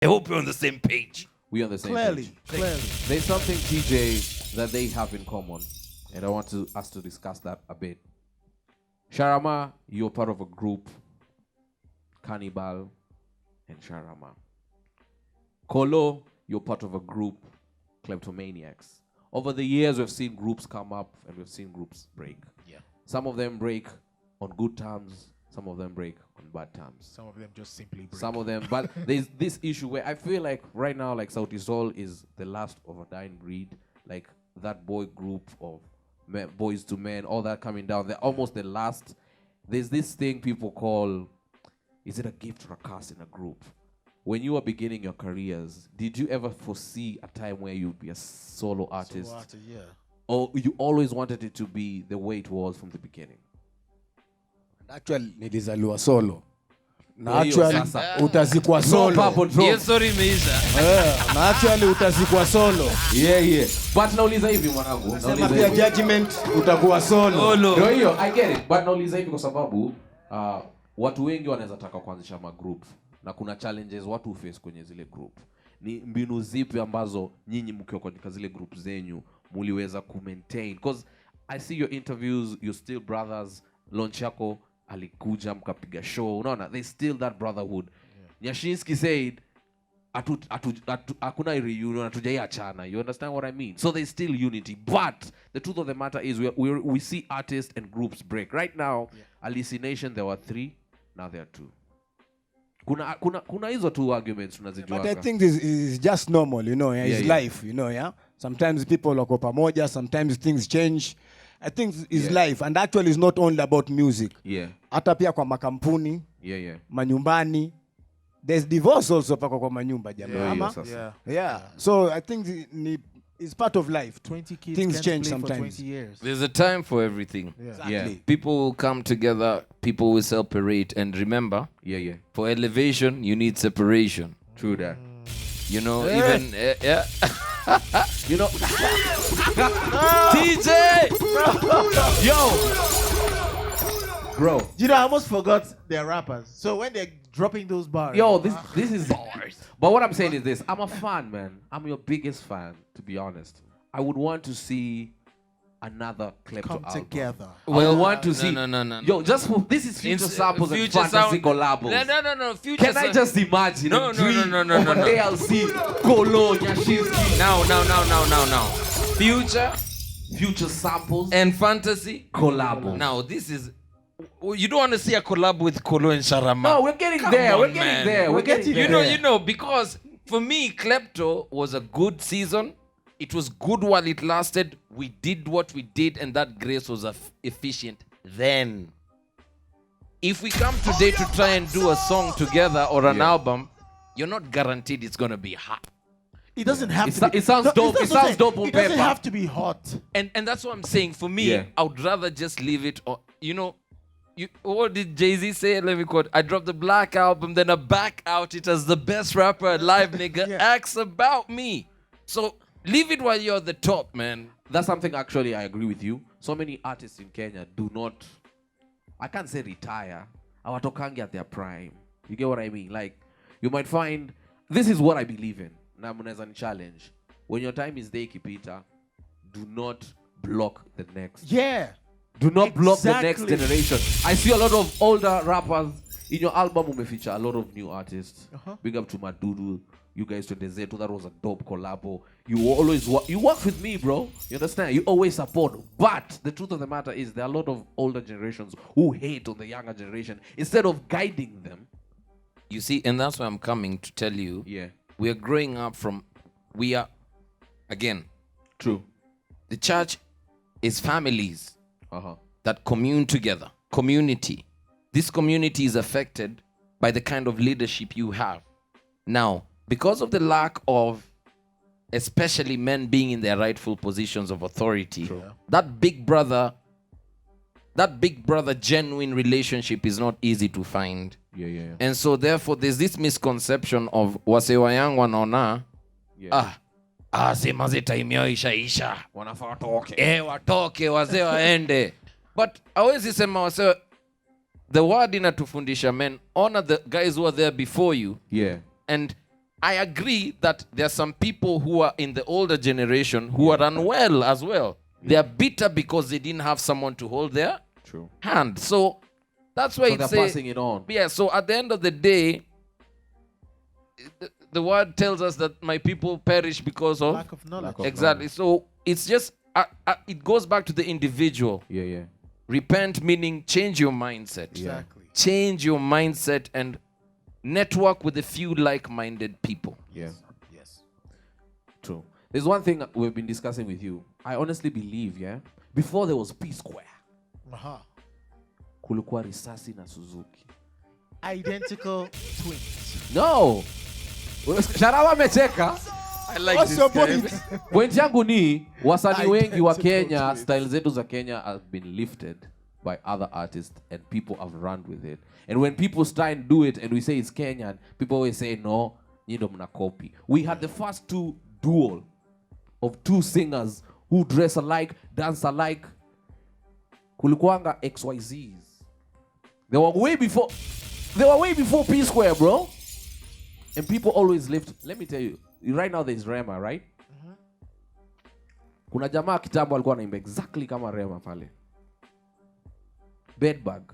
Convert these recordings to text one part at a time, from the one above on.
I hope we're on the same page. We're on the same Clearly. page. There's something, TJ, that they have in common, and I want us to discuss that a bit. Sharama, you're part of a group, Cannibal and Sharama. Collo, you're part of a group, Kleptomaniax. Over the years, we've seen groups come up and we've seen groups break. Yeah. Some of them break on good terms, some of them break on bad terms. Some of them just simply break. Some of them, but there's this issue where I feel like right now, like Sauti Sol is the last of a dying breed. Like that boy group of boys to men, all that coming down. They're almost the last. There's this thing people call, is it a gift or a curse in a group? When you were beginning your careers, did you ever foresee a time where you'd be a solo artist? Yeah. Or you always wanted it to be the way it was from the beginning? Actually, nilizaliwa solo. Na Kwa hiyo actually, sasa. utazikwa solo. Yes, sorry, imeisha. Na actually, utazikwa solo. Yeah. But nauliza hivi mwanangu. Sema pia judgment, utakuwa solo. Ndio hiyo, I get it. But nauliza hivi kwa sababu watu wengi wanaweza taka kuanzisha magroup. Na kuna challenges watu face kwenye zile group. Ni mbinu zipi ambazo nyinyi mkiwa kwenye zile group zenyu muliweza ku-maintain? Because I see your interviews, you're still brothers. Launch yako alikuja mkapiga show. Unaona, there's still that brotherhood. Nyashinski said, hakuna reunion, hatujaiachana. You understand what I mean? So there's still unity. But the truth of the matter is we see artists and groups break. Right now, Hallucination, there were 3. Now there are 2. Kuna hizo 2 arguments tunazijua. But I think this is just normal, you know, it's life, you know, yeah. Sometimes people wako pamoja, sometimes things change. I think it's life, and actually it's not only about music. Yeah. Hata pia kwa makampuni, manyumbani. There's divorce also kwa manyumba jamaa. Yeah. So I think it's part of life. 20 kids things change play sometimes. for 20 years. There's a time for everything. Exactly. People will come together, people will separate, and remember, for elevation, you need separation. True that. You know, even you know, TJ, bro. You know, I almost forgot they're rappers. So when they're dropping those bars, this is bars. But what I'm saying is this: I'm a fan, man. I'm your biggest fan, to be honest. I would want to see another Klepto come album. together. Well, want to see. No. Yo, just for this is future samples and Future fantasy sound. collabs. No. Future. Can I just imagine? No. ALC, Collo, Nyashinski. Now. Future samples and fantasy collab. Now this is. You don't want to see a collab with Collo and Sharama. No, we're getting there. We're getting there. We're getting there. You know, because for me, Klepto was a good season. It was good while it lasted. We did what we did, and that grace was efficient then. If we come today to try and do a song together or an album, you're not guaranteed it's going to be hot. It doesn't have to be. It sounds dope. It sounds dope on paper. It doesn't have to be hot. And that's what I'm saying. For me, I would rather just leave it. Or, you know, what did Jay-Z say? Let me quote. I dropped the Black album, then I back out it as the best rapper alive, nigga. Ask about me. So leave it while you're at the top, man. That's something actually I agree with you. So many artists in Kenya do not, I can't say retire. Awatokangi at their prime. You get what I mean? Like, you might find, this is what I believe in. Na munaweza ni challenge. When your time is there, Kipita, do not block the next. Do not block the next generation. I see a lot of older rappers. In your album, you feature a lot of new artists. Big up to Madudu. You guys to Dezeto. That was a dope collabo. You always you work with me, bro. You understand? You always support. But the truth of the matter is there are a lot of older generations who hate on the younger generation instead of guiding them. You see, and that's why I'm coming to tell you. We are growing up from, again. True. The church is families. That commune together. Community. This community is affected by the kind of leadership you have. Now, because of the lack of, especially men being in their rightful positions of authority, that big brother genuine relationship is not easy to find. And so therefore there's this misconception of wase wa yangu wanaona sema time yao ishaisha. Wanafaa watoke wazee waende. But hawezi sema wase, the word inatufundisha, men, honor the guys who are there before you. And I agree that there are some people who are in the older generation who are unwell as well. They are bitter because they didn't have someone to hold their hand. So that's why they're passing it on. Yeah, so at the end of the day, the word tells us that my people perish because of lack of knowledge. Exactly. So it's just it goes back to the individual. Yeah. Repent meaning change your mindset. Exactly. Change your mindset and network with a few like-minded people. Yeah. Yes. True. There's one thing we've been discussing with you. I honestly believe, before there was P Square, kulikuwa Risasi na Suzuki. Identical twins. No. Sharama amecheka. I like this guy. Point yangu ni wasanii wengi wa Kenya, style zetu za Kenya have been lifted by other artists and people have run with it. And when people try and do it and we say it's Kenyan, people always say no, you ndo mna copy. We had the first duel of two singers who dress alike, dance alike. Kulikuanga XYZs. They were way before P Square, bro. And people always lift. Let me tell you, right now there's Rema, right? Kuna jamaa kitambo alikuwa anaimba exactly kama Rema pale. Bedbug.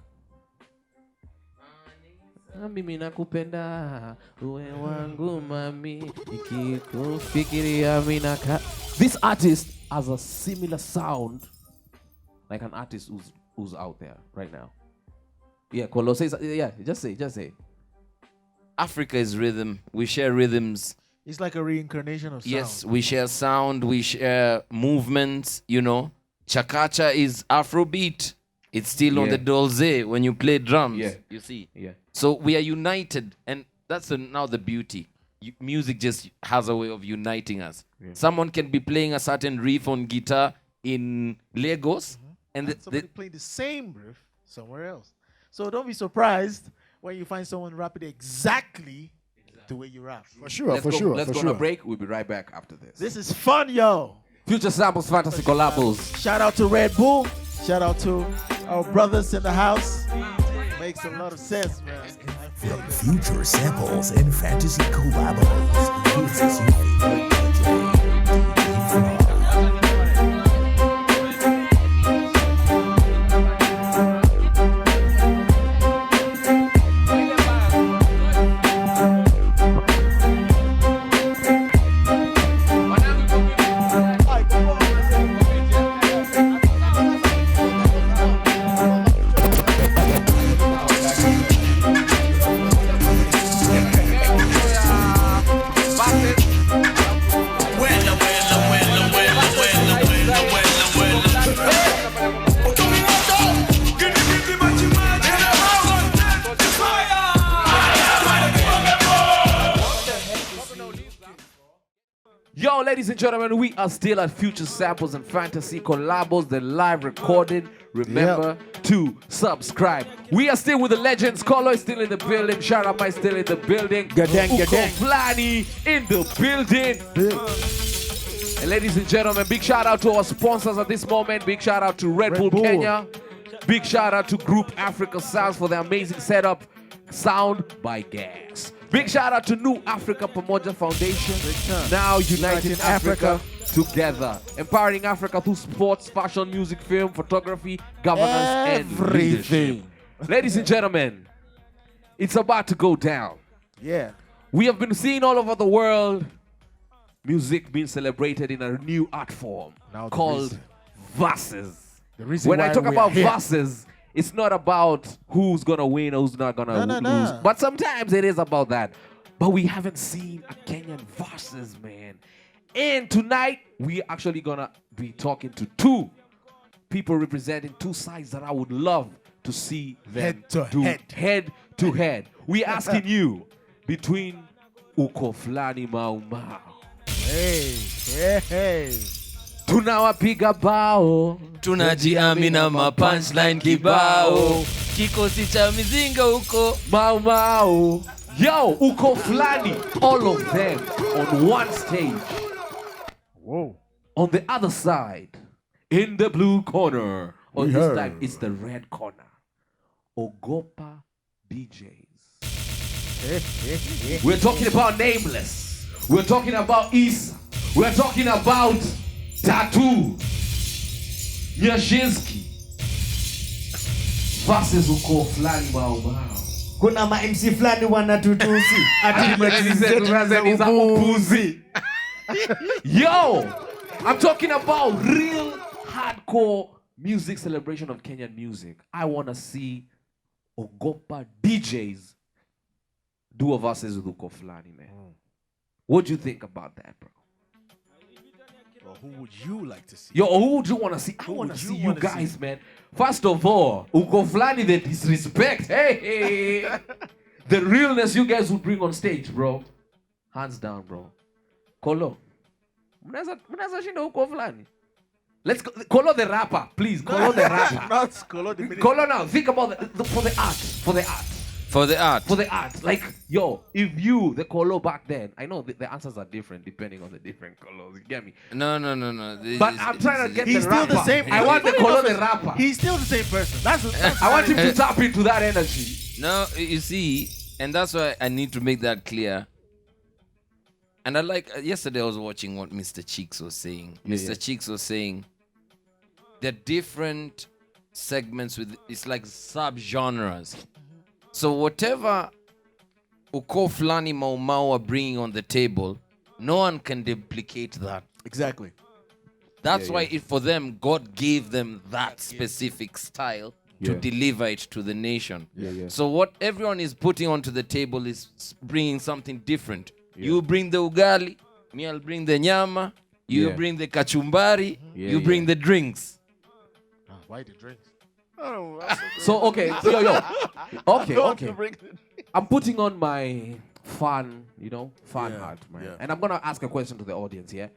Mimi nakupenda uwe wangu mami ikikufikiria mina ka. This artist has a similar sound like an artist who's out there right now. Yeah, Collo says, just say. Africa is rhythm. We share rhythms. It's like a reincarnation of sound. Yes, we share sound. We share movements. You know, Chakacha is Afrobeat. It's still on the dolze when you play drums. Yeah. You see. Yeah. So we are united, and that's now the beauty. Music just has a way of uniting us. Yeah. Someone can be playing a certain riff on guitar in Lagos, and somebody playing the same riff somewhere else. So don't be surprised when you find someone rapping exactly the way you rap. For sure. Let's go on a break. We'll be right back after this. This is fun, yo. Future Samples Fantasy Collabos. Shout out to Red Bull. Shout out to our brothers in the house. Makes a lot of sense, man. From Future Samples and Fantasy Collabos, this is your favorite DJ, DJ Yo, ladies and gentlemen, we are still at Future Samples and Fantasy Collabos, the live recording. Remember to subscribe. We are still with the legends. Collo is still in the building. Sharama is still in the building. Ukoo fulani in the building. And ladies and gentlemen, big shout out to our sponsors at this moment. Big shout out to Red Bull Kenya. Big shout out to Group Africa Sounds for the amazing setup. Sound by Gas. Big shout out to New Africa Pamoja Foundation. Now uniting Africa together. Empowering Africa through sports, fashion, music, film, photography, governance, and leadership. Ladies and gentlemen, it's about to go down. Yeah. We have been seeing all over the world music being celebrated in a new art form called Verzuz. When I talk about Verzuz, it's not about who's going to win or who's not going to lose. But sometimes it is about that. But we haven't seen a Kenyan Verzuz, man. And tonight, we're actually going to be talking to two people representing two sides that I would love to see them head to head. We're asking you, between Ukoo fulani Mau Mau. Hey. Tunawapiga bao, tunajiamina punchline kibao, kikosi cha mizinga huko Mau Mau. Yo, Ukoo fulani, all of them on one stage. Whoa. On the other side, in the blue corner, or this time it's the red corner, Ogopa Djs. We're talking about Nameless. We're talking about Isa. We're talking about Tattoo. Nyashinsky. Versus Ukoo fulani bao. Kuna ma MC fulani wanatutusi. Yo, I'm talking about real hardcore music celebration of Kenyan music. I want to see Ogopa Djs do a verses with Ukoo fulani, man. What do you think about that, bro? Well, who would you like to see? Yo, who would you want to see? I want to see you guys, man. First of all, Ukoo fulani, the disrespect. Hey. The realness you guys would bring on stage, bro. Hands down, bro. Collo. Mnaweza shinda Ukoo fulani. Let's go. Collo the rapper, please. Collo the rapper. Not Collo the minute. Collo now. Think about for the art. For the art. Like, yo, if you, the Collo back then, I know the answers are different depending on the different Collos. You get me? No. But I'm trying to get He's the still rapper. the same. I want the Collo the rapper. He's still the same person. That's I want him to tap into that energy. No, you see, and that's why I need to make that clear. And I like, yesterday I was watching what Mr. Cheeks was saying. Mr. Cheeks was saying there are different segments with, it's like sub-genres. So whatever Ukoo fulani Mau are bringing on the table, no one can duplicate that. exactly. That's why for them, God gave them that specific style to deliver it to the nation. So what everyone is putting onto the table is bringing something different. You bring the ugali, me I'll bring the nyama, you bring the kachumbari, you bring the drinks. Why the drinks? So, okay, yo. Okay. I'm putting on my fan heart, man. Yeah. And I'm going to ask a question to the audience here.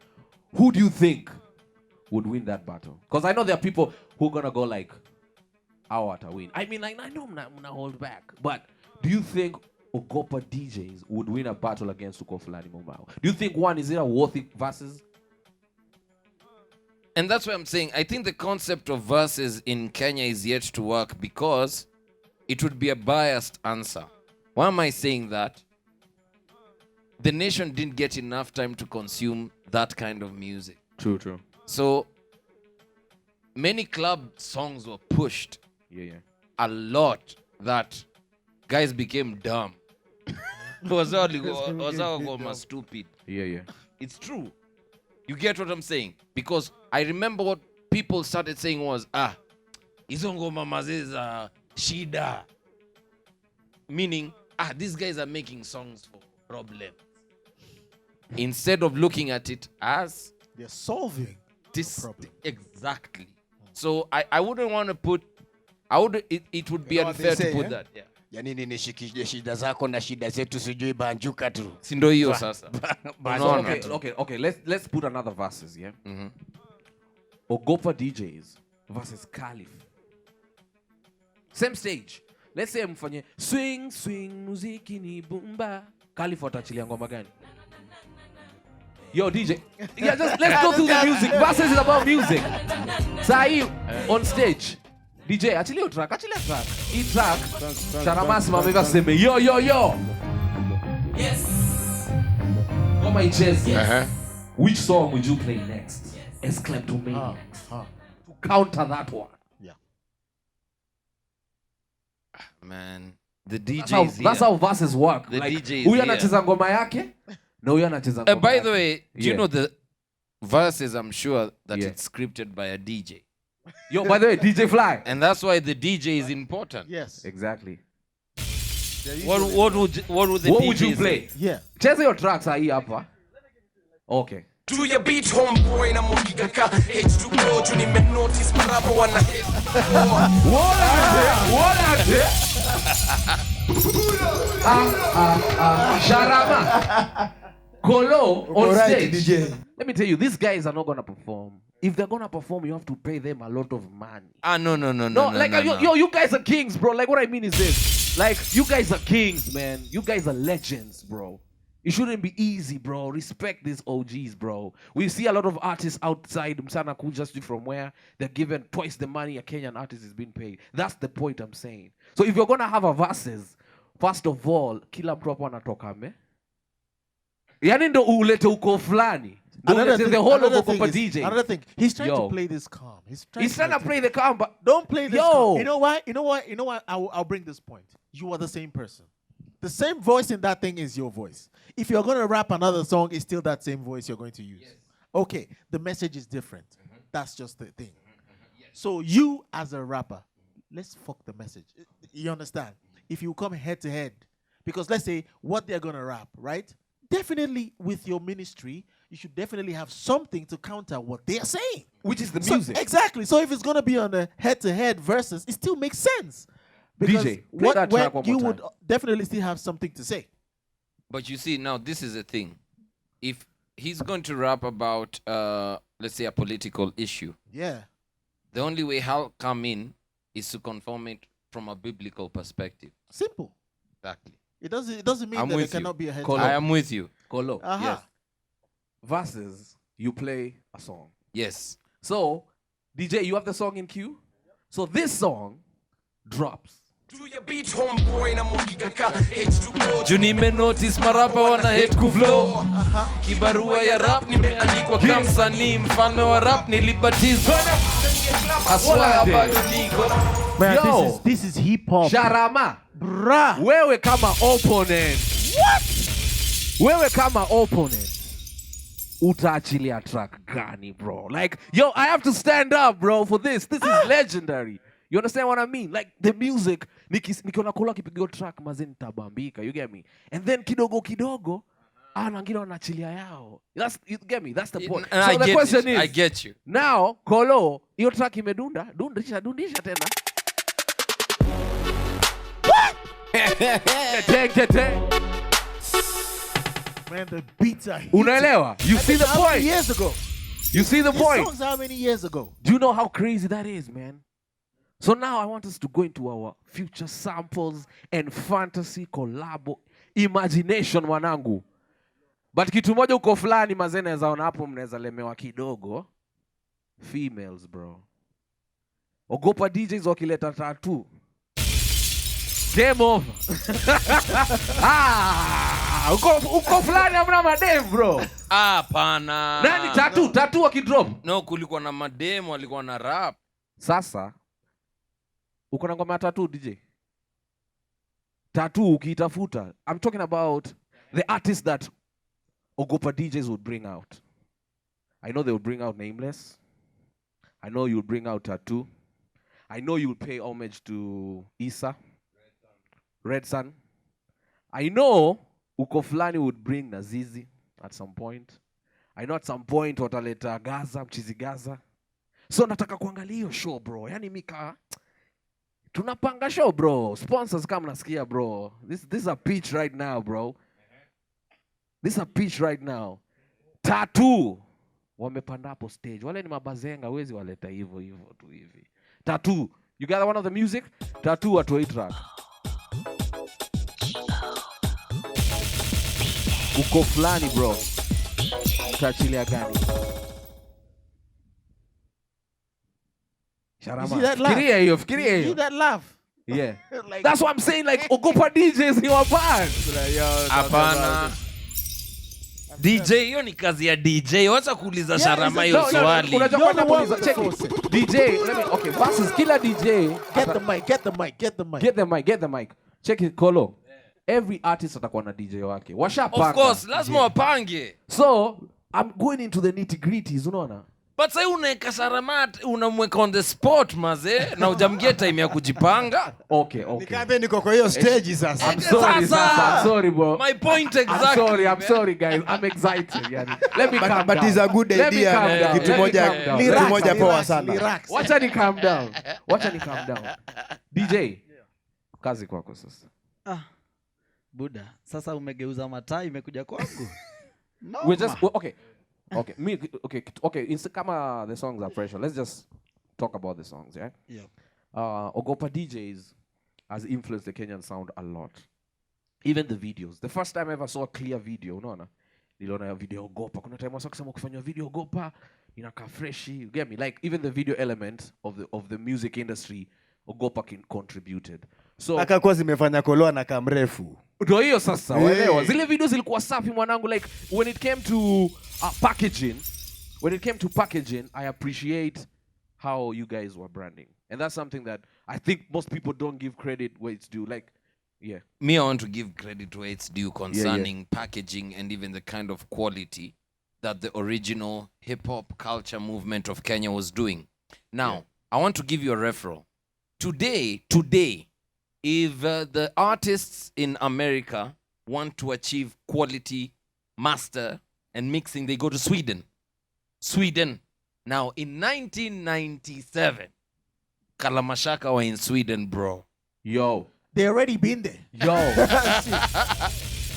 Who do you think would win that battle? Because I know there are people who are going to go like, I want to win. I mean, I know I'm not going to hold back. But do you think Ogopa Djs would win a battle against Ukoo fulani Mau? Do you think is it a worthy versus? And that's why I'm saying, I think the concept of verses in Kenya is yet to work because it would be a biased answer. Why am I saying that? The nation didn't get enough time to consume that kind of music. True. So many club songs were pushed a lot that guys became dumb. was all stupid. Yeah. It's true. You get what I'm saying? Because I remember what people started saying was, hizo ngoma mazee za shida. Meaning, these guys are making songs for problems. Instead of looking at it as they're solving this problem. Exactly. So I wouldn't want to put, it would be unfair to put that. Yeah. Yanini nishikije shida zako na shida zetu sijui banjuka tu. Si ndio hiyo sasa. Okay, let's put another verses, yeah? Ogopa Djs versus Caliph. Same stage. Let's say mfanye swing muziki ni bumba. Caliph ataachilia ngoma gani? Yo DJ. Yeah, just let's go through the music. Verses is about music. Sai on stage. DJ, achilia track. Hii track, Sharama simameka seme, yo. Yes. Ngoma icheze. Which song would you play next? As kleptomaniax. To counter that one. Yeah. Man, the DJs that's how verses work. The like, DJs huyu anacheza ngoma yake, na huyu anacheza ngoma. By the way, do you know the verses, I'm sure that it's scripted by a DJ. Yo, by the way, DJ Fly. And that's why the DJ is important. Yes. Exactly. What would the What DJ would you play? say? Yeah. Cheza your tracks hii hapa. Okay. Do your beat homeboy na mukikaka H2O tu nime notice marapo wana hit. Sharama. Collo on Alright, stage. DJ. Let me tell you, these guys are not gonna perform. If they're gonna perform, you have to pay them a lot of money. No. Yo, you guys are kings, bro. Like, what I mean is this. Like, you guys are kings, man. You guys are legends, bro. It shouldn't be easy, bro. Respect these OGs, bro. We see a lot of artists outside Msana Ku just from where they're given twice the money a Kenyan artist is being paid. That's the point I'm saying. So if you're gonna have a verses, first of all, kila mtu hapo anatoka me. Yani ndo ulete uko fulani. Another The thing, whole of another Ogopa thing is, DJ. another thing, he's trying Yo. to play this calm. He's trying to play the calm, but don't play this Yo. calm. You know why? You know what? You know what? I'll bring this point. You are the same person. The same voice in that thing is your voice. If you're going to rap another song, it's still that same voice you're going to use. Yes. Okay, the message is different. That's just the thing. Yes. So you, as a rapper, let's fuck the message. You understand? If you come head to head, because let's say what they're going to rap, right? Definitely with your ministry, you should definitely have something to counter what they're saying. Which is the music. Exactly. So if it's going to be on a head-to-head versus, it still makes sense. Because DJ, play that track one more you time. would definitely still have something to say. But you see, now this is the thing. If he's going to rap about, let's say, a political issue, yeah, the only way he'll come in is to confirm it from a biblical perspective. Simple. Exactly. It doesn't mean that it cannot be a head. I am with you. Collo. Yes. Versus, you play a song. Yes. So, DJ, you have the song in queue? So this song drops. Do your beat homeboy na mukikaka H2O Juni me notice marapa wana hate kuflow. Kibarua ya rap nimeandikwa kama msanii, mfalme wa rap nilibatizwa. Aswa bado niko. Man, Yo. this is hip hop. Sharama. Bruh. Wewe kama opponent. What? Wewe kama opponent. Utaachilia track gani, bro? Like, yo, I have to stand up, bro, for this. This is legendary. You understand what I mean? Like, the music, nikiona Collo akipiga track mazeni tabambika, you get me? And then kidogo, wengine wanaachilia yao. You get me? That's the point. So the question is, I get you. Now, Collo, hiyo track imedunda, dundisha tena. Geteng. Man, the beats are hit. Unaelewa? You see the How point? many years ago? You see the This point? song's how many years ago? Do you know how crazy that is, man? So now I want us to go into our future samples and fantasy collabo imagination, wanangu. But kitu moja uko fulani mazee naweza ona hapo mnaweza lemewa kidogo. Females, bro. Ogopa Djs wakileta tattoo. Game over. Uko fulani hamna madem, bro. Hapana. Nani tattoo wakidrop? No, kulikuwa na madem walikuwa na rap. Sasa uko na ngoma ya tattoo, DJ? Tattoo ukiitafuta. I'm talking about the artists that Ogopa Djs would bring out. I know they would bring out Nameless. I know you would bring out Tattoo. I know you would pay homage to Issa. Red Sun. I know uko fulani would bring Nazizi at some point. I know at some point wataleta Gaza, mchizi Gaza. So nataka kuangalia hiyo show, bro. Yani mika tunapanga show, bro. Sponsors kama nasikia, bro. This is a pitch right now, bro. This is a pitch right now. Tattoo wamepanda hapo stage. Wale ni mabazenga, huwezi waleta hivyo tu hivi. Tattoo, you got one of the music? Tattoo atoe track. Uko fulani, bro. Utaachilia gani? Sharama. You see that laugh? Fikiria hiyo. See that laugh? Yeah. Like, That's what I'm saying, like Ogopa Djs ni wabad. Hapana. DJ, hiyo ni kazi ya DJ. Wacha kuuliza Sharama hiyo swali. Unajua kwenda kuuliza, check it. DJ, okay, versus kila DJ. Get the mic. Check it, Collo. Every artist atakuwa na DJ wake. Washapanga. Of course, lazima wapange. So, I'm going into the nitty-gritties, unaona? But sasa unaweka Sharama, unamweka on the spot maze na hujamgia time ya kujipanga. Okay. Nikambe niko kwa hiyo stage sasa. I'm sorry, bro. My point exactly. I'm sorry, guys. I'm excited. Yani. Let me calm down. But it's a good idea. Kitu moja poa sana. Wacha ni calm down. DJ, kazi kwako sasa. Buda, sasa umegeuza mataa imekuja kwangu. No. We're just okay. Kama the songs are pressure. Let's just talk about the songs, yeah? Yeah. Ogopa Djs has influenced the Kenyan sound a lot. Even the videos. The first time I ever saw a clear video, unaona? Niliona video Ogopa. Kuna time wasa kusema kufanya video Ogopa inakaa freshi. You get me? Like even the video element of the music industry, Ogopa contributed. So akakuwa zimefanya Collo na kamrefu. Ndio hiyo sasa, waelewa. Zile video zilikuwa safi mwanangu, like when it came to packaging, I appreciate how you guys were branding. And that's something that I think most people don't give credit where it's due. Like, yeah. Me, I want to give credit where it's due concerning packaging and even the kind of quality that the original hip-hop culture movement of Kenya was doing. Now, I want to give you a referral. Today, if the artists in America want to achieve quality, master, and mixing, they go to Sweden. Now, in 1997, Kalamashaka were in Sweden, bro. Yo. They already been there. Yo.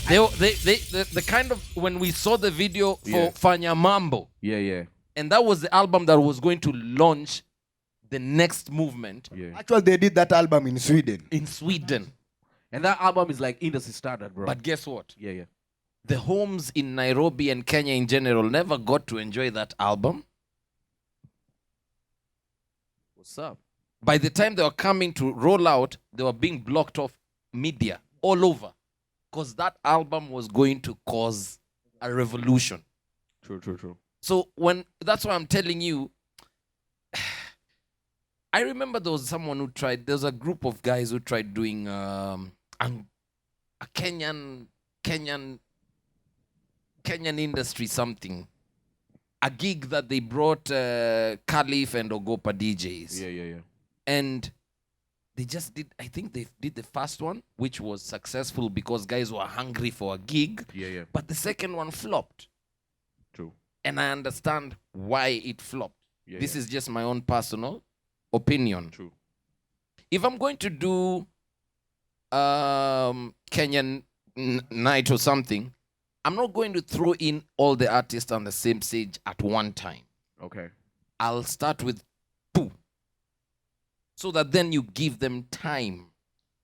The kind of, when we saw the video for Fanya Mambo. Yeah. And that was the album that was going to launch the next movement. Yeah. Actually, they did that album in Sweden. And that album is like industry standard, bro. But guess what? Yeah. The homes in Nairobi and Kenya in general never got to enjoy that album. What's up? By the time they were coming to roll out, they were being blocked off media all over. Because that album was going to cause a revolution. True. So that's why I'm telling you, I remember there was a group of guys who tried doing a Kenyan industry something. A gig that they brought Caliph and Ogopa Djs. Yeah. And they just did, I think they did the first one, which was successful because guys were hungry for a gig. Yeah. But the second one flopped. True. And I understand why it flopped. This is just my own personal opinion. True. If I'm going to do Kenyan night or something, I'm not going to throw in all the artists on the same stage at one time. Okay. I'll start with 2. So that then you give them time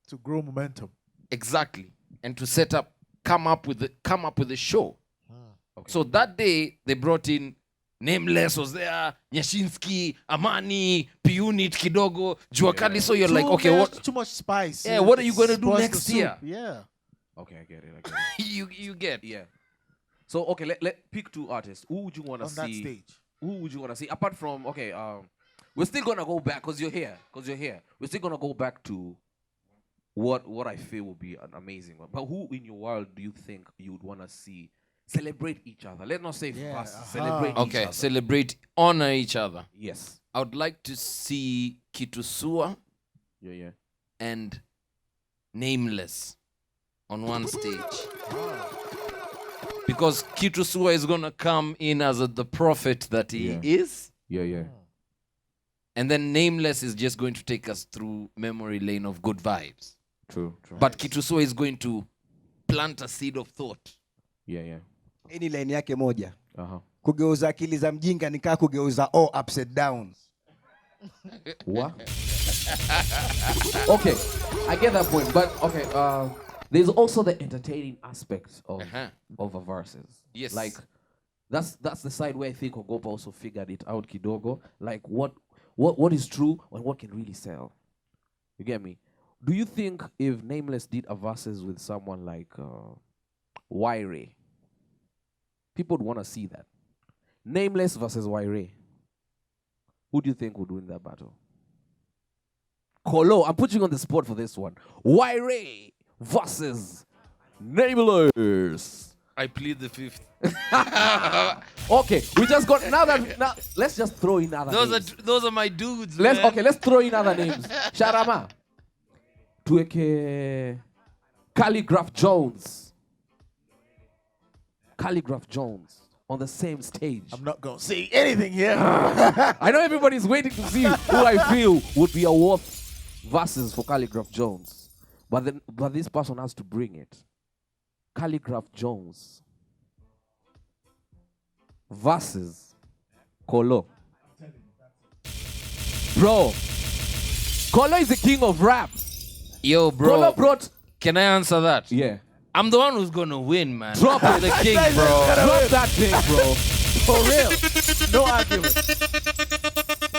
to grow momentum. Exactly. And to come up with the show. Okay. So that day they brought in Nameless was there, Nyashinsky, Amani, P-Unit, Kidogo, Juakali. So you're like, okay, what? Too much spice. Yeah, what are you going to do next year? Yeah. Okay, I get it. You get. Yeah. So okay, let pick 2 artists. Who would you want to see? On that stage. Who would you want to see? Apart from we're still gonna go back because you're here. We're still gonna go back to what I feel would be an amazing one. But who in your world do you think you would want to see celebrate each other? Let's not say celebrate each other. Celebrate, honor each other. Yes. I would like to see Kitusua Yeah. and Nameless on one stage. Because Kitusua is going to come in as the prophet that he is. Yeah. And then Nameless is just going to take us through memory lane of good vibes. True. But Kitusua is going to plant a seed of thought. Yeah. Ini line yake moja. Kugeuza akili za mjinga ni kama kugeuza all upside down. What? Okay, I get that point, but okay, there's also the entertaining aspect of a Verzuz. Yes. Like that's the side where I think Ogopa also figured it out kidogo. Like what is true and what can really sell. You get me? Do you think if Nameless did a Verzuz with someone like Waire, people would want to see that? Nameless versus Waire. Who do you think would win that battle? Collo, I'm putting you on the spot for this one. Waire versus Nameless. I plead the 5th. Okay, we just got now let's just throw in other names. Those are my dudes. Let's throw in other names. Sharama. Tueke Calligraph Jones on the same stage. I'm not going to say anything here. I know everybody's waiting to see who I feel would be a worth Verzuz for Calligraph Jones. But this person has to bring it. Calligraph Jones versus Collo. Bro, Collo is the king of rap. Yo, bro. Collo brought... Can I answer that? Yeah. I'm the one who's going to win, man. Drop it. The king, bro. Drop that thing, bro. For real. No argument.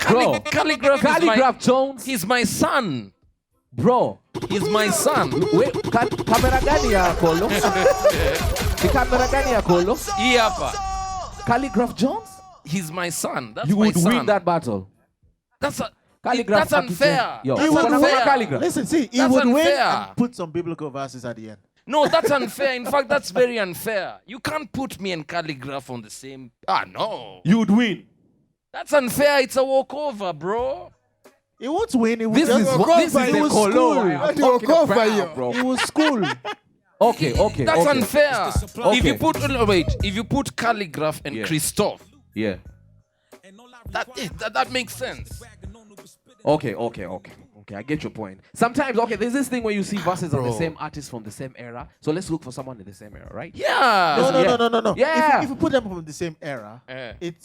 Bro. Calligraph Jones. He's my son. Bro. He's my son. Wait, kamera gani ya Collo? Ni kamera gani ya Collo? Hii hapa. Calligraph Jones? He's my son. That's You my would son. win that battle. That's Calligraph that's unfair. Yo, That's would unfair. Calligraph. Listen, see, he That's would win unfair. and put some biblical verses at the end. No, that's unfair. In fact, that's very unfair. You can't put me and Calligraph on the same. No. You would win. That's unfair. It's a walkover, bro. He won't win. He would This just is walk what off, this but is it the was Collo school. I'm talking about, bro. It was school. Okay. That's okay. unfair. Okay. If you put Calligraph and Yeah. Christoph, Yeah. that makes sense. Okay, I get your point. Sometimes, there's this thing where you see verses of the same artist from the same era. So let's look for someone in the same era, right? Yeah. No. Yeah. If you put them from the same era,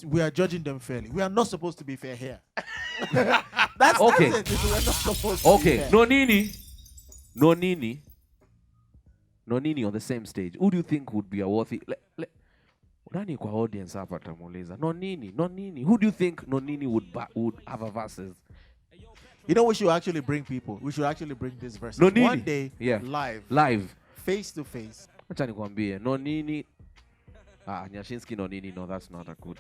we are judging them fairly. We are not supposed to be fair here. That's Okay. it. We are not supposed to be Okay, fair. no Nini on the same stage. Who do you think would be a worthy? Nani kwa audience hapa tamuuliza. No Nini. Who do you think No Nini would have a verses? You know, we should actually bring people. We should actually bring this verse No Nini. one day, Live. face to face. Acha nikwambie. No Nini. Nyashinski No Nini. No, that's not a good.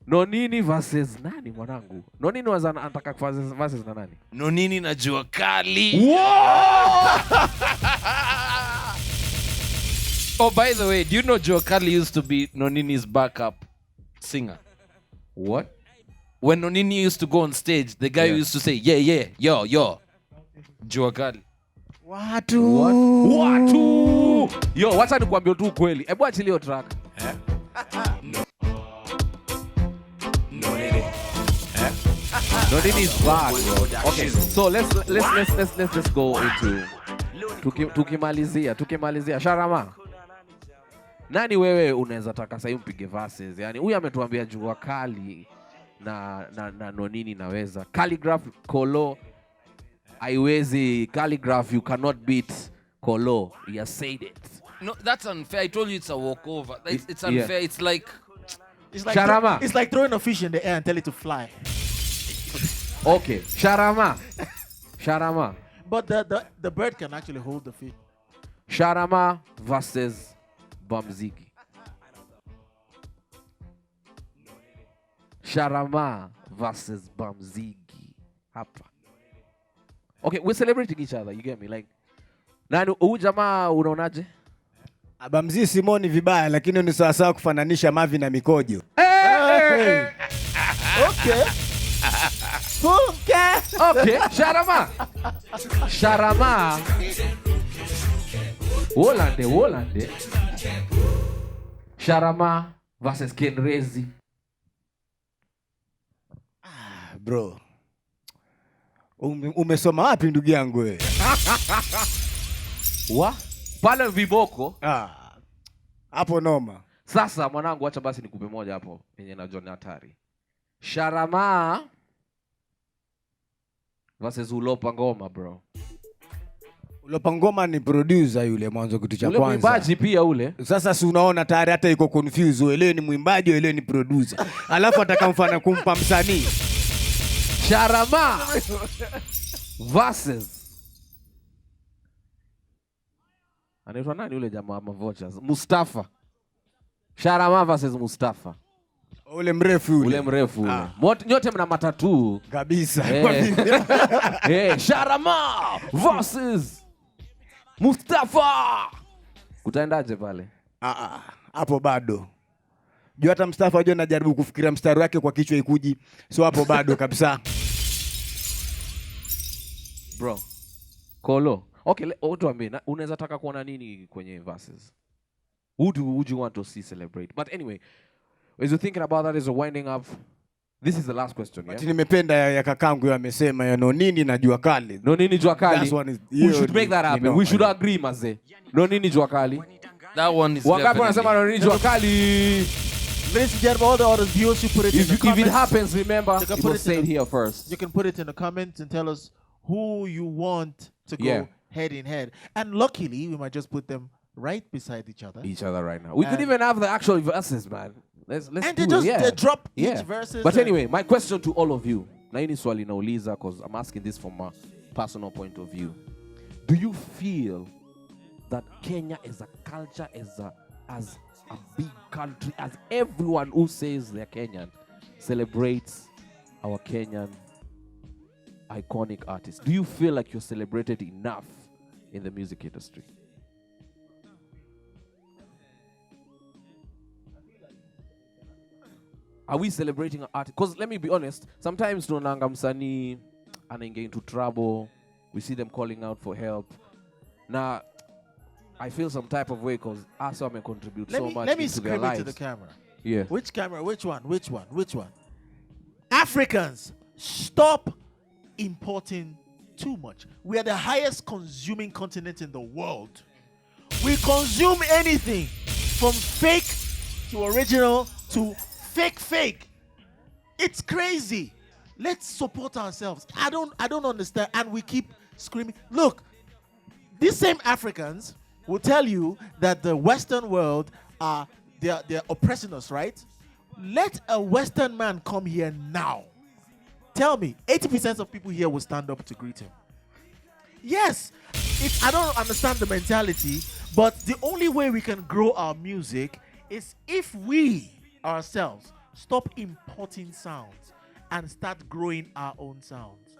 No Nini versus nani mwanangu? No Nini anataka versus na nani? No Nini na Jua Kali. Oh, by the way, do you know Jua Kali used to be No Nini's backup singer? What? When No Nini used to go on stage, the guy used to say, yeah, yo, Jua Kali. Watu. Yo, wacha nikwambie tu kweli. Hebu achilia hiyo track. No Nini is back, bro. Okay, so let's just go into tukimalizia Sharama. Nani wewe unaweza taka sasa mpige verses? Yaani huyu ametuambia Jua Kali na No Nini naweza. Calligraph Collo haiwezi. Calligraph you cannot beat Collo. He has said it. No, that's unfair. I told you it's a walkover. It's unfair. Yeah. It's like Sharama. It's like throwing a fish in the air and tell it to fly. Okay, Sharama. But the bird can actually hold the fish. Sharama versus Bamzigi. Sharama versus Bamzigi. Hapa. Okay, we're celebrating each other. You get me? Like, nani huyu jamaa unaonaje? Bamzigi Simoni vibaya, lakini ni sawa kufananisha mavi na mikojo. Okay. Okay, Sharama. Wolande. Sharama versus Kenrezi. Bro. Umesoma wapi ndugu yangu wewe? Pale viboko. Hapo noma. Sasa mwanangu, acha basi nikupe moja hapo yenye na John hatari. Sharama versus Ulopa Ngoma, bro. Ulopa Ngoma ni producer yule mwanzo kitu cha kwanza. Ule mwimbaji pia ule. Sasa si unaona tayari hata iko confused. Wewe ni mwimbaji, wewe ni producer. Alafu atakamfana kumpa msanii. Sharama versus anaitwa nani yule jamaa wa vouchers? Mustafa. Sharama versus Mustafa. Ule mrefu yule. Ule mrefu ule. Nyote mna matatu kabisa. Sharama versus Mustafa. Kutaendaje pale? Hapo bado. Jua hata Mustafa ajua anajaribu kufikiria mstari wake kwa kichwa ikuji. So hapo bado kabisa. Bro. Collo. Okay, tuambie unaweza taka kuona nini kwenye verses? Who would you want to see celebrate? But anyway, as you're thinking about that, as we're winding up, this is the last question, yeah? Nimependa ya kakangu amesema ya No Nini na Jua Kali. No Nini Jua Kali. We should make that happen. We should agree, maze. No Nini Jua Kali. That one is Wangapi wanasema No Nini Jua Kali? Ladies and gentlemen, all the other viewers, you put it in the comments. If it happens, remember, you will say it here first. You can put it in the comments and tell us who you want to go head in head. And luckily, we might just put them right beside each other. Right now. We could even have the actual verses, man. Let's and do they just it. drop each verses. But anyway, my question to all of you, na hii ni swali nauliza because I'm asking this from personal point of view, do you feel that Kenya as a culture, as a big country, as everyone who says they're Kenyan, celebrates our Kenyan iconic artists? Do you feel like you're celebrated enough in the music industry? Are we celebrating an artist? Because let me be honest, sometimes tunaanga msanii anaingia into trouble, we see them calling out for help. Now, I feel some type of way because also may contribute so much let me into their scream lives. it to the camera. Yeah. Which camera? Which one? Which one? Which one? Africans, stop importing too much. We are the highest consuming continent in the world. We consume anything from fake to original to fake. It's crazy. Let's support ourselves. I don't understand. And we keep screaming. Look, these same Africans will tell you that the Western world they're oppressing us, right? Let a Western man come here now. Tell me, 80% of people here will stand up to greet him. Yes, I don't understand the mentality, but the only way we can grow our music is if we ourselves stop importing sounds and start growing our own sounds.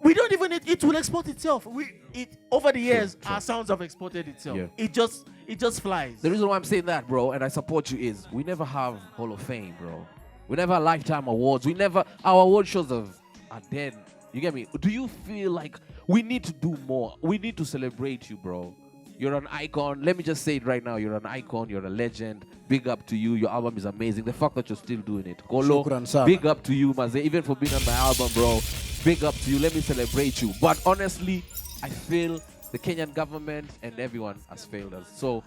We don't even need it will export itself. Over the years, our sounds have exported itself. Yeah. It just flies. The reason why I'm saying that, bro, and I support you, is we never have Hall of Fame, bro. We never have Lifetime Awards. Our award shows are dead. You get me? Do you feel like we need to do more? We need to celebrate you, bro. You're an icon. Let me just say it right now. You're an icon. You're a legend. Big up to you. Your album is amazing. The fact that you're still doing it. Collo, big up to you, Maze. Even for being on my album, bro. Big up to you. Let me celebrate you. But honestly, I feel the Kenyan government and everyone has failed us. So,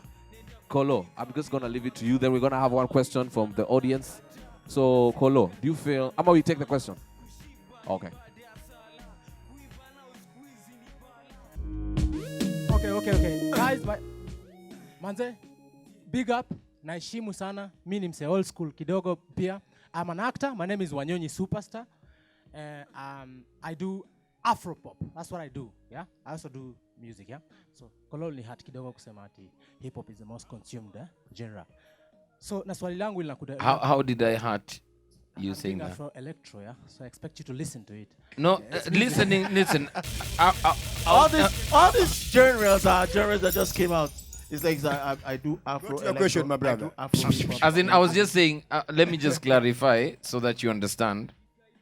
Collo, I'm just going to leave it to you. Then we're going to have one question from the audience. So, Collo, do you feel... How about we take the question? Okay. Okay. Guys, manze, big up. Naishimu sana. Mi ni mse old school kidogo pia. I'm an actor. My name is Wanyonyi Superstar. I do Afropop. That's what I do. Yeah. I also do music. Yeah. So Collo ni hat kidogo kusema ati hip hop is the most consumed genre. So na swali langu linakuja. How did I hurt you saying that? Afro electro. Yeah. So I expect you to listen to it. No, listen. All these genres are genres that just came out. It's like I do Afro. What's your question, my brother? As in, I was just saying. Let me just clarify so that you understand.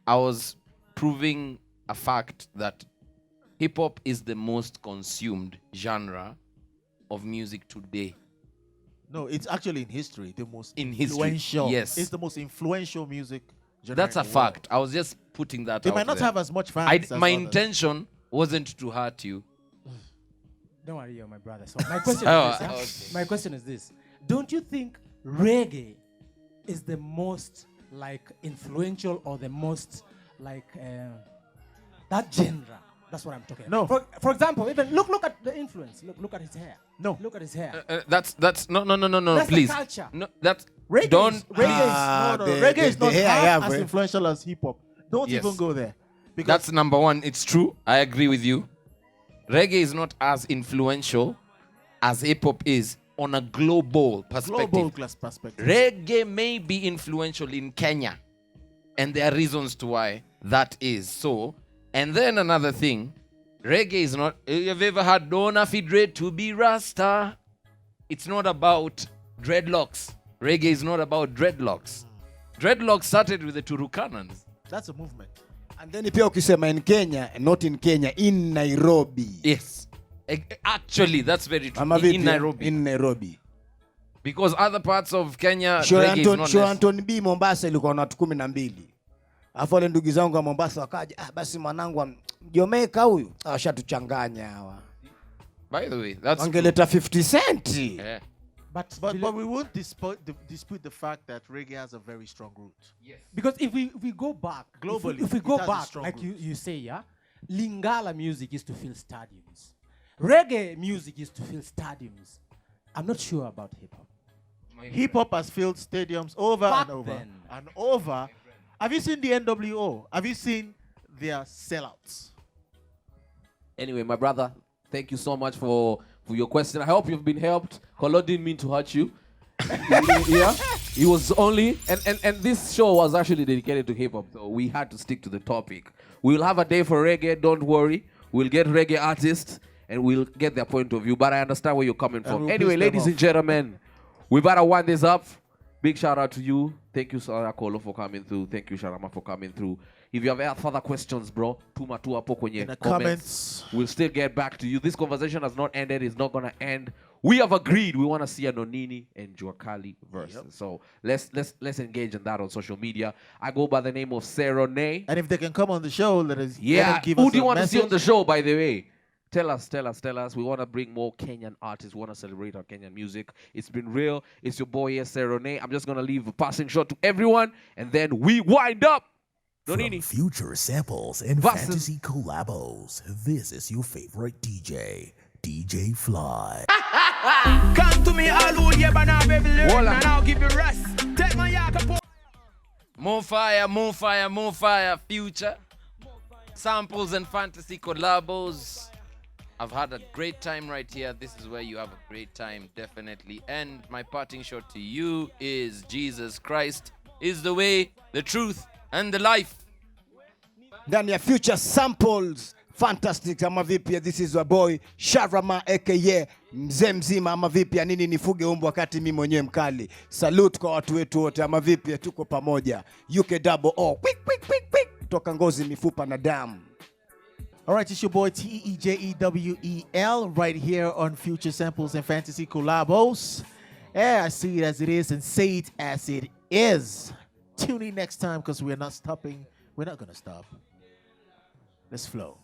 I was proving a fact that hip hop is the most consumed genre of music today. No, it's actually in history the most influential. Yes, it's the most influential music genre. That's a fact. I was just putting that. They might not have as much fans. My intention wasn't to hurt you. Don't worry, you're my brother. So my question is this. Okay. My question is this: don't you think reggae is the most influential or the most that genre? That's what I'm talking about. No. For example, even look at the influence. Look at his hair. No. Look at his hair. That's no. That's please. the culture. No, that's reggae. Reggae is not half as influential as hip hop. Don't even go there. Because that's number one. It's true. I agree with you. Reggae is not as influential as hip hop is on a global perspective. Global class perspective. Reggae may be influential in Kenya, and there are reasons to why that is so. And then another thing, reggae is not. Have you ever heard "Don't Feed to be Rasta"? It's not about dreadlocks. Reggae is not about dreadlocks. Dreadlocks started with the Turukanans. That's a movement. And then pia ukisema in Kenya, not in Kenya, in Nairobi. Yes. Actually, that's very true. In Nairobi. In Nairobi. Because other parts of Kenya, reggae is not Show Anton B Mombasa ilikuwa na watu 12. Afu wale ndugu zangu wa Mombasa wakaja, basi mwanangu Jamaica huyu, ashatuchanganya hawa. By the way, that's wangeleta 50 Cent. Yeah. But we won't dispute the fact that reggae has a very strong root. Yes. Because if we go back globally, if we go back, like you say, yeah, Lingala music used to fill stadiums. Reggae music used to fill stadiums. I'm not sure about hip hop. Hip hop has filled stadiums over and over and over. Have you seen the NWO? Have you seen their sellouts? Anyway, my brother, thank you so much for your question. I hope you've been helped. Collo didn't mean to hurt you. Yeah, he was only, and this show was actually dedicated to hip hop, so we had to stick to the topic. We'll have a day for reggae, don't worry. We'll get reggae artists and we'll get their point of view, but I understand where you're coming from. We'll Anyway, ladies and gentlemen, we better wind this up. Big shout out to you. Thank you, Collo, for coming through. Thank you, Sharama, for coming through. If you have further questions, bro, tuma tu hapo kwenye in the comments. We'll still get back to you. This conversation has not ended. It's not gonna end. We have agreed we want to see a Nonini and Juakali verse. Yep. So let's engage in that on social media. I go by the name of Serone. And if they can come on the show, let us give who us do you a want to see on message. the show, by the way? Tell us. We want to bring more Kenyan artists. We want to celebrate our Kenyan music. It's been real. It's your boy here, Serone. I'm just going to leave a passing shot to everyone, and then we wind up. From future samples and fantasy collabos, this is your favorite DJ, DJ Fly. Come to me, hallelujah, but now baby lyric, and I'll give you rest. Take my yak. More fire, future. Samples and fantasy collabos. I've had a great time right here. This is where you have a great time, definitely. And my parting shot to you is Jesus Christ is the way, the truth, and the life. Ndani ya future samples fantastic ama vipi? This is your boy Sharama aka mzee mzima ama vipi? Nini nifuge umbu wakati mimi mwenyewe mkali. Salute kwa watu wetu wote ama vipi? Tuko pamoja. UKOO quick toka ngozi mifupa na damu. All right, it's your boy TEJEWEL right here on Future Samples and Fantasy Collabos. Yeah, I see it as it is and say it as it is. Tune in next time because we're not stopping. We're not going to stop. Let's flow.